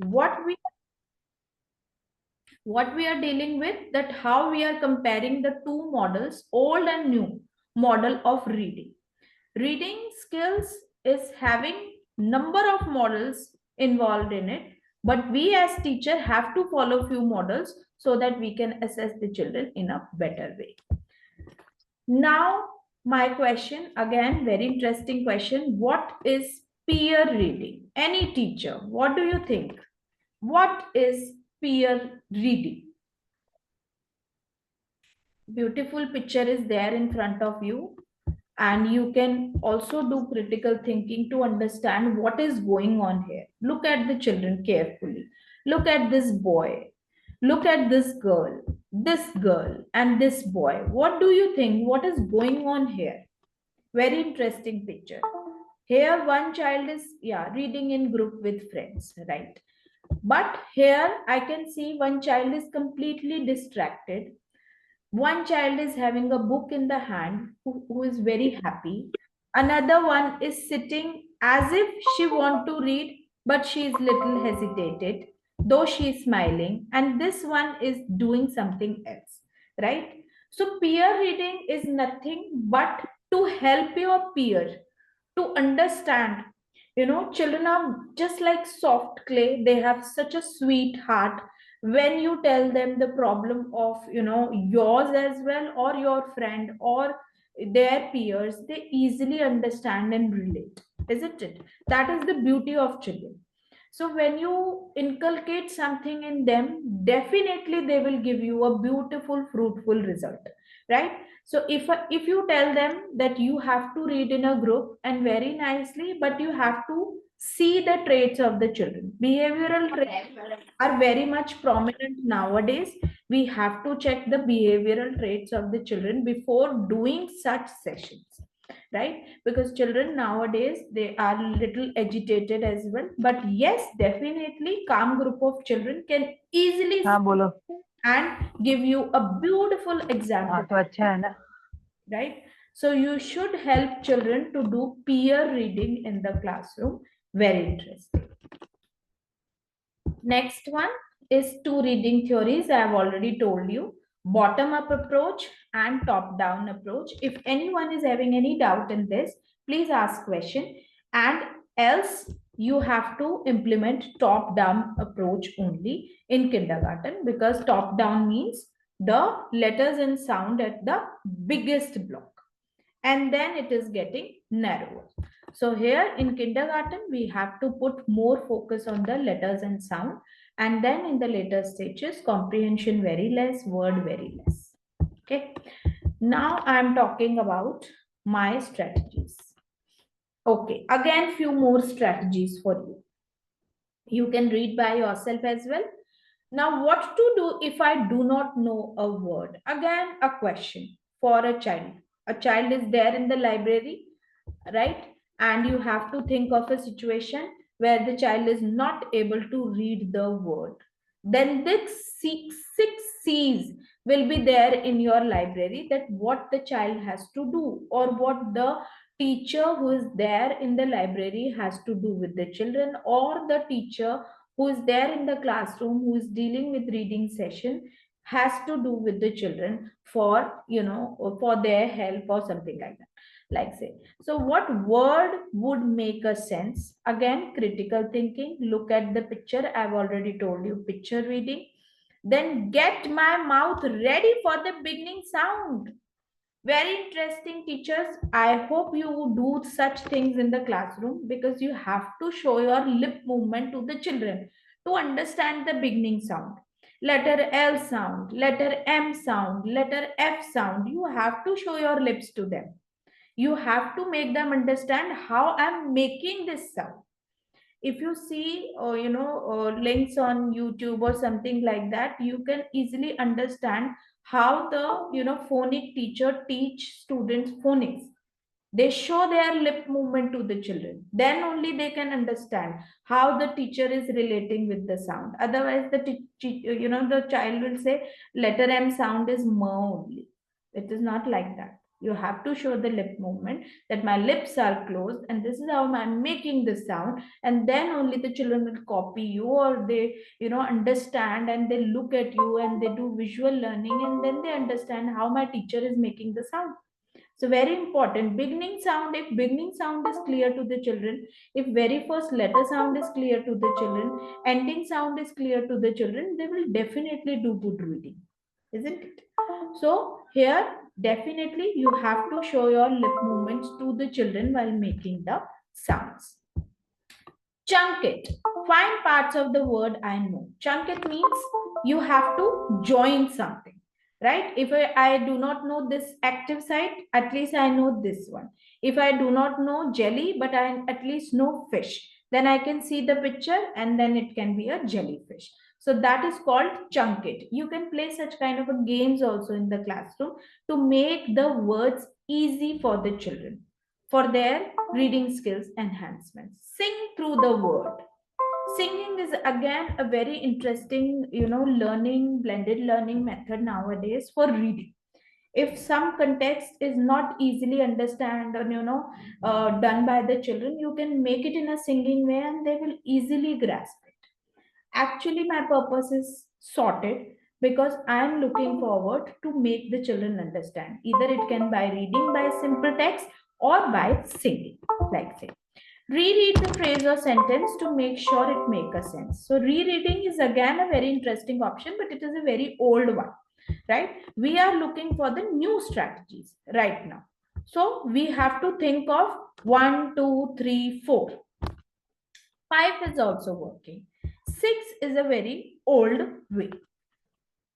what we are dealing with, that how we are comparing the two models, old and new model of reading. Reading skills is having number of models involved in it, but we as teacher have to follow few models so that we can assess the children in a better way. Now, my question again, very interesting question. What is peer reading? Any teacher, what do you think? What is peer reading? Beautiful picture is there in front of you, and you can also do critical thinking to understand what is going on here. Look at the children carefully. Look at this boy. Look at this girl, and this boy. What do you think? What is going on here? Very interesting picture. Here, one child is, yeah, reading in group with friends, right? But here, I can see one child is completely distracted. One child is having a book in the hand, who is very happy. Another one is sitting as if she want to read, but she is little hesitated, though she is smiling. And this one is doing something else, right? So peer reading is nothing but to help your peer to understand. Children are just like soft clay. They have such a sweet heart. When you tell them the problem of yours as well, or your friend, or their peers, they easily understand and relate, isn't it? That is the beauty of children. So when you inculcate something in them, definitely they will give you a beautiful fruitful result, right? So if you tell them that you have to read in a group and very nicely, but you have to see the traits of the children. Behavioral traits are very much prominent nowadays. We have to check the behavioral traits of the children before doing such sessions, right? Because children nowadays, they are little agitated as well, but yes, definitely calm group of children can easily हाँ बोलो. and give you a beautiful हाँ example, तो अच्छा है ना. right? So you should help children to do peer reading in the classroom. Very interesting. Next one is two reading theories. I have already told you, bottom up approach and top down approach. If anyone is having any doubt in this, please ask question, and else you have to implement top down approach only in kindergarten, because top down means the letters and sound at the biggest block, and then it is getting narrower. So here in kindergarten, we have to put more focus on the letters and sound, and then in the later stages, comprehension very less, word very less. Okay. Now I am talking about my strategies. Okay, again, few more strategies for you. You can read by yourself as well. Now, what to do if I do not know a word? Again, a question for a child. A child is there in the library, right? And you have to think of a situation where the child is not able to read the word. Then this six C's will be there in your library, that what the child has to do, or what the teacher who is there in the library has to do with the children, or the teacher who is there in the classroom who is dealing with reading session has to do with the children for for their help or something like that, like say. So what word would make a sense? Again, critical thinking. Look at the picture. I've already told you, picture reading. Then get my mouth ready for the beginning sound. Very interesting, teachers. I hope you do such things in the classroom, because you have to show your lip movement to the children to understand the beginning sound. Letter L sound, letter M sound, letter F sound. You have to show your lips to them. You have to make them understand how I'm making this sound. If you see links on YouTube or something like that, you can easily understand how the phonic teacher teach students phonics. They show their lip movement to the children, then only they can understand how the teacher is relating with the sound. Otherwise the child will say letter M sound is m only. It is not like that. You have to show the lip movement, that my lips are closed and this is how I'm making the sound, and then only the children will copy you, or they understand, and they look at you and they do visual learning, and then they understand how my teacher is making the sound. So very important. Beginning sound, if beginning sound is clear to the children, if very first letter sound is clear to the children, ending sound is clear to the children, they will definitely do good reading, isn't it? So here definitely you have to show your lip movements to the children while making the sounds. Chunk it. Find parts of the word I know. Chunk it means you have to join something, right? If I do not know this active side, at least I know this one. If I do not know jelly, but I at least know fish, then I can see the picture and then it can be a jellyfish. So that is called chunk it. You can play such kind of a games also in the classroom to make the words easy for the children, for their reading skills enhancement. Sing through the word. Singing is again a very interesting, learning, blended learning method nowadays for reading. If some context is not easily understand or done by the children, you can make it in a singing way and they will easily grasp it. Actually, my purpose is sorted because I am looking forward to make the children understand. Either it can by reading by simple text or by singing, like say. Reread the phrase or sentence to make sure it make a sense. So rereading is again a very interesting option, but it is a very old one, right? We are looking for the new strategies right now. So we have to think of 1, 2, 3, 4. 5 is also working. 6 is a very old way.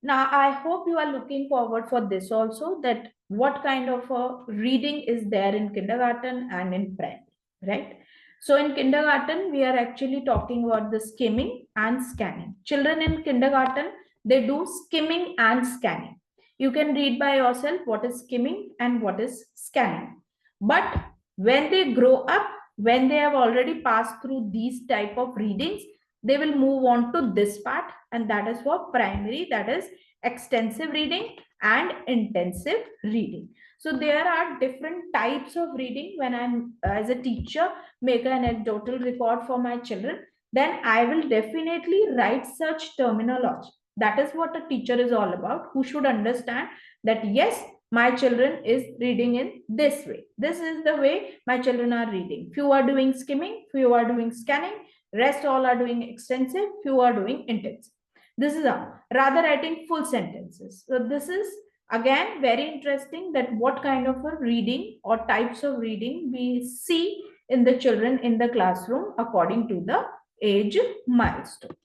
Now, I hope you are looking forward for this also, that what kind of a reading is there in kindergarten and in primary, right? So in kindergarten, we are actually talking about the skimming and scanning. Children in kindergarten, they do skimming and scanning. You can read by yourself what is skimming and what is scanning. But when they grow up, when they have already passed through these type of readings, they will move on to this part, and that is for primary, that is extensive reading and intensive reading. So there are different types of reading. When I'm as a teacher make an anecdotal record for my children, then I will definitely write such terminology. That is what a teacher is all about, who should understand that yes, my children is reading in this way, this is the way my children are reading. Few are doing skimming, few are doing scanning, rest all are doing extensive, few are doing intensive. This is how, rather writing full sentences. So this is again very interesting, that what kind of a reading or types of reading we see in the children in the classroom according to the age milestone.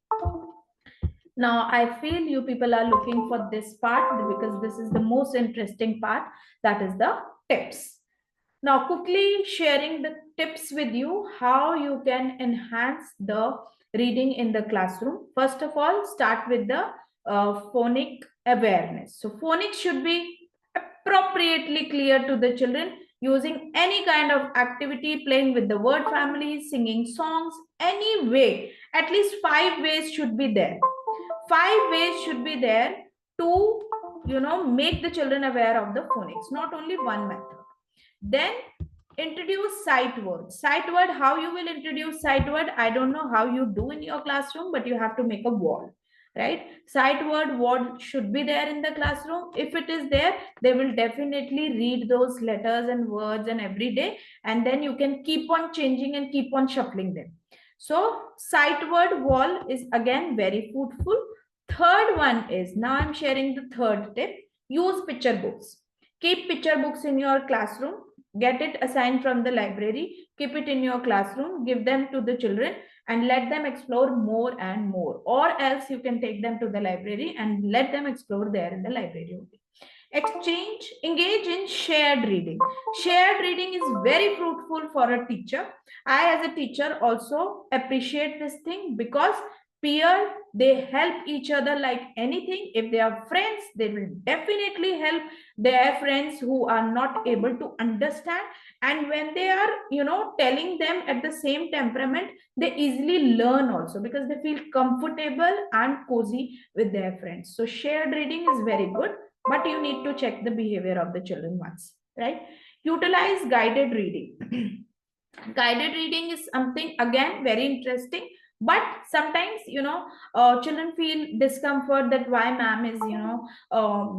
Now, I feel you people are looking for this part because this is the most interesting part, that is the tips. Now, quickly sharing the tips with you how you can enhance the reading in the classroom. First of all, start with the phonic awareness. So, phonics should be appropriately clear to the children using any kind of activity, playing with the word families, singing songs, any way. At least 5 ways should be there. 5 ways should be there to make the children aware of the phonics, not only one method. Then introduce sight word. Sight word, how you will introduce sight word, I don't know how you do in your classroom, but you have to make a wall, right? Sight word should be there in the classroom. If it is there, they will definitely read those letters and words and every day, and then you can keep on changing and keep on shuffling them. So sight word wall is again very fruitful. Third one is, now I'm sharing the third tip, use picture books. Keep picture books in your classroom. Get it assigned from the library. Keep it in your classroom. Give them to the children and let them explore more and more. Or else you can take them to the library and let them explore there in the library. Engage in shared reading. Shared reading is very fruitful for a teacher. I, as a teacher, also appreciate this thing because peer, they help each other like anything. If they are friends, they will definitely help their friends who are not able to understand. And when they are telling them at the same temperament, they easily learn also because they feel comfortable and cozy with their friends. So shared reading is very good, but you need to check the behavior of the children once, right? Utilize guided reading. Guided reading is something again very interesting, but sometimes children feel discomfort that why ma'am is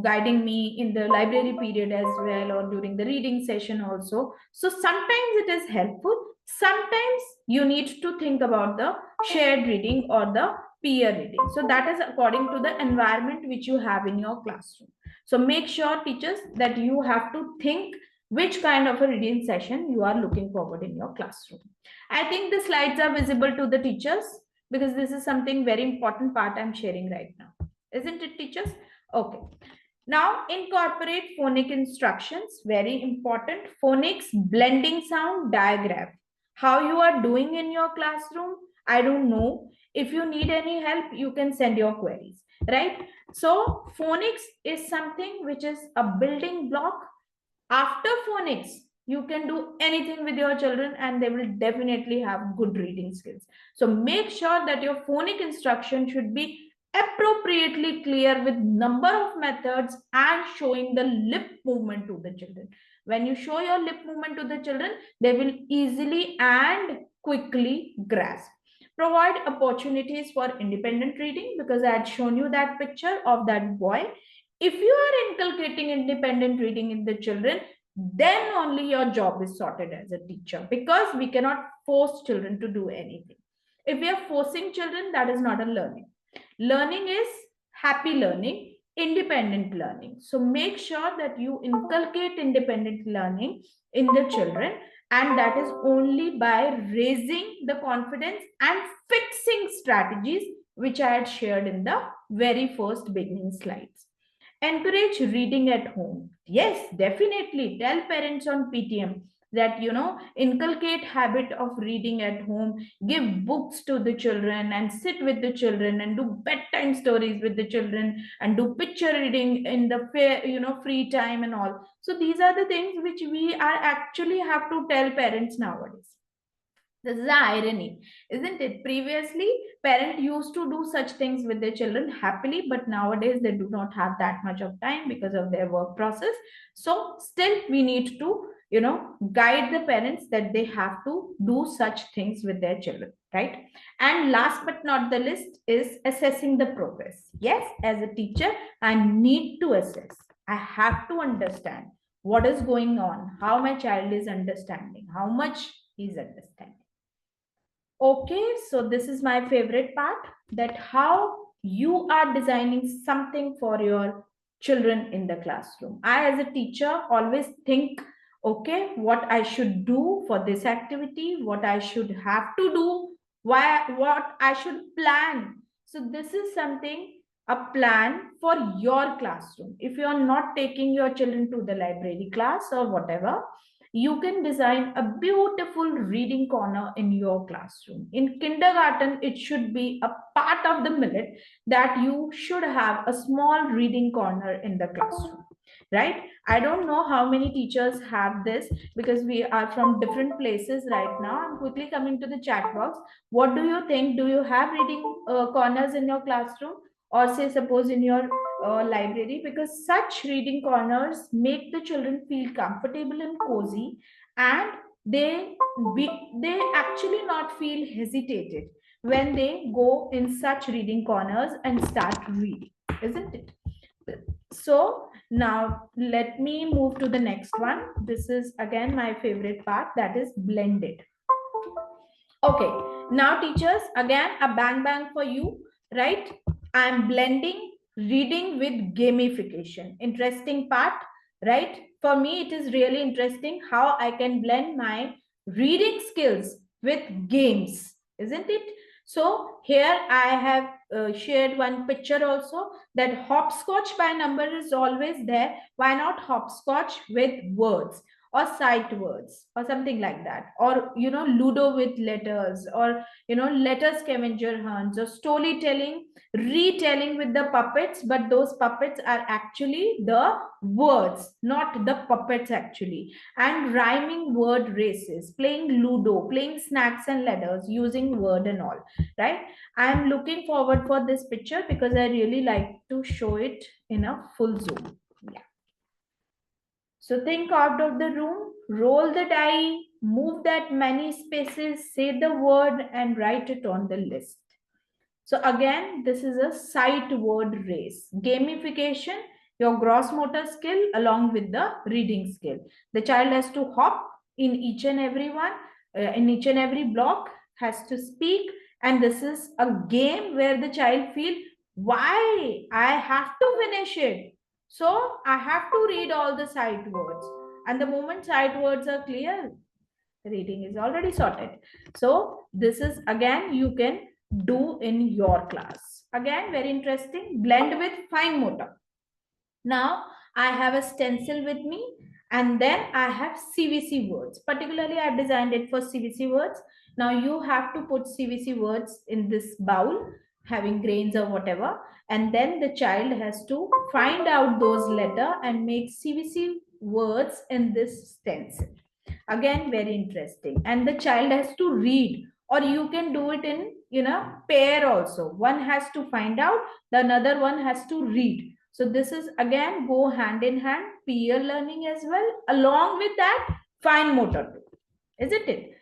guiding me in the library period as well, or during the reading session also. So sometimes it is helpful, sometimes you need to think about the shared reading or the peer reading. So that is according to the environment which you have in your classroom. So make sure, teachers, that you have to think which kind of a reading session you are looking forward in your classroom. I think the slides are visible to the teachers, because this is something very important part I'm sharing right now. Isn't it, teachers? Okay. Now incorporate phonic instructions, very important. Phonics, blending sound diagram. How you are doing in your classroom, I don't know. If you need any help, you can send your queries, right? So phonics is something which is a building block. After phonics, you can do anything with your children and they will definitely have good reading skills. So make sure that your phonic instruction should be appropriately clear with number of methods and showing the lip movement to the children. When you show your lip movement to the children, they will easily and quickly grasp. Provide opportunities for independent reading, because I had shown you that picture of that boy. If you are inculcating independent reading in the children, then only your job is sorted as a teacher, because we cannot force children to do anything. If we are forcing children, that is not a learning. Learning is happy learning, independent learning. So make sure that you inculcate independent learning in the children, and that is only by raising the confidence and fixing strategies which I had shared in the very first beginning slides. Encourage reading at home. Yes, definitely. Tell parents on PTM that, inculcate habit of reading at home. Give books to the children and sit with the children and do bedtime stories with the children and do picture reading in the free time and all. So these are the things which we are actually have to tell parents nowadays. This is the irony, isn't it? Previously, parents used to do such things with their children happily, but nowadays they do not have that much of time because of their work process. So, still, we need to, guide the parents that they have to do such things with their children, right? And last but not the least is assessing the progress. Yes, as a teacher, I need to assess. I have to understand what is going on, how my child is understanding, how much he's understanding. Okay, so this is my favorite part, that how you are designing something for your children in the classroom. I, as a teacher, always think, okay, what I should do for this activity, what I should have to do, what I should plan. So this is something, a plan for your classroom. If you are not taking your children to the library class or whatever, you can design a beautiful reading corner in your classroom. In kindergarten, it should be a part of the millet that you should have a small reading corner in the classroom, right? I don't know how many teachers have this, because we are from different places right now. I'm quickly coming to the chat box. What do you think? Do you have reading corners in your classroom, or say suppose in your library? Because such reading corners make the children feel comfortable and cozy, and they they actually not feel hesitated when they go in such reading corners and start reading, isn't it? So now let me move to the next one. This is again my favorite part, that is blended. Okay, now teachers, again a bang bang for you, right? I'm blending reading with gamification. Interesting part, right? For me, it is really interesting how I can blend my reading skills with games, isn't it? So here I have shared one picture also, that hopscotch by number is always there. Why not hopscotch with words, or sight words, or something like that, or ludo with letters, or letter scavenger hunts, or storytelling, retelling with the puppets, but those puppets are actually the words, not the puppets actually. And rhyming word races, playing ludo, playing snacks and ladders using word and all, right? I am looking forward for this picture because I really like to show it in a full zoom. Yeah. So think out of the room, roll the die, move that many spaces, say the word, and write it on the list. So again, this is a sight word race. Gamification, your gross motor skill along with the reading skill. The child has to hop in each and every one, in each and every block, has to speak. And this is a game where the child feel, why? I have to finish it. So I have to read all the sight words. And the moment sight words are clear, reading is already sorted. So this is again you can do in your class. Again, very interesting. Blend with fine motor. Now I have a stencil with me, and then I have CVC words. Particularly I've designed it for CVC words. Now you have to put CVC words in this bowl having grains or whatever, and then the child has to find out those letter and make CVC words in this stencil. Again, very interesting. And the child has to read, or you can do it in pair also. One has to find out, the another one has to read. So this is again go hand in hand, peer learning as well, along with that fine motor too, isn't it?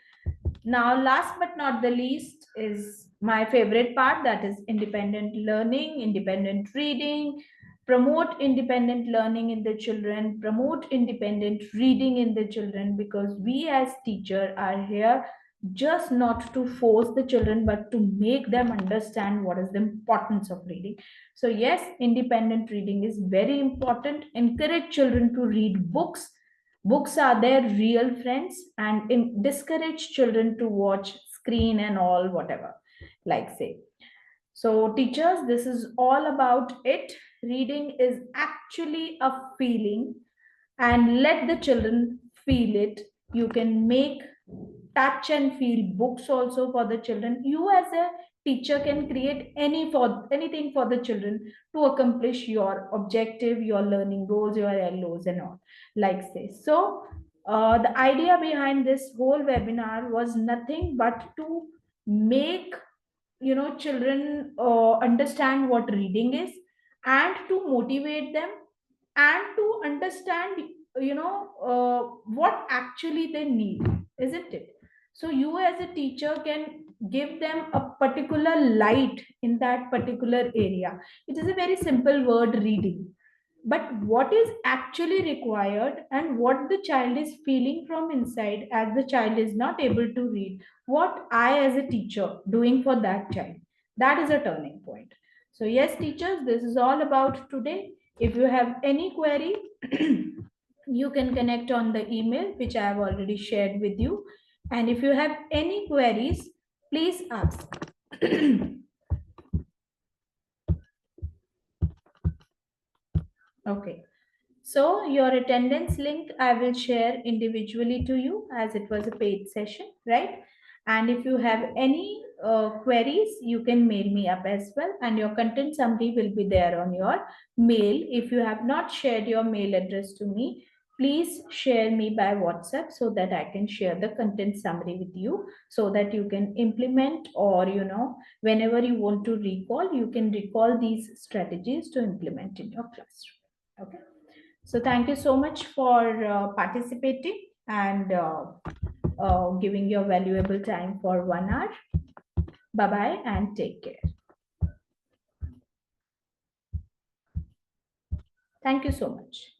Now, last but not the least is my favorite part, that is independent learning, independent reading. Promote independent learning in the children, promote independent reading in the children, because we as teacher are here just not to force the children but to make them understand what is the importance of reading. So yes, independent reading is very important. Encourage children to read books. Books are their real friends, and discourage children to watch screen and all whatever, like say. So, teachers, this is all about it. Reading is actually a feeling, and let the children feel it. You can make touch and feel books also for the children. You as a teacher can create anything for the children to accomplish your objective, your learning goals, your LOs and all, like this. So the idea behind this whole webinar was nothing but to make children understand what reading is, and to motivate them, and to understand what actually they need, isn't it? So you as a teacher can give them a particular light in that particular area. It is a very simple word, reading, but what is actually required and what the child is feeling from inside, as the child is not able to read, what I as a teacher doing for that child, that is a turning point. So yes, teachers, this is all about today. If you have any query, you can connect on the email which I have already shared with you. And if you have any queries, please ask. Okay. So your attendance link I will share individually to you, as it was a paid session, right? And if you have any queries, you can mail me up as well, and your content summary will be there on your mail. If you have not shared your mail address to me, please share me by WhatsApp so that I can share the content summary with you, so that you can implement, or whenever you want to recall, you can recall these strategies to implement in your classroom. Okay. So thank you so much for participating and giving your valuable time for 1 hour. Bye-bye and take care. Thank you so much.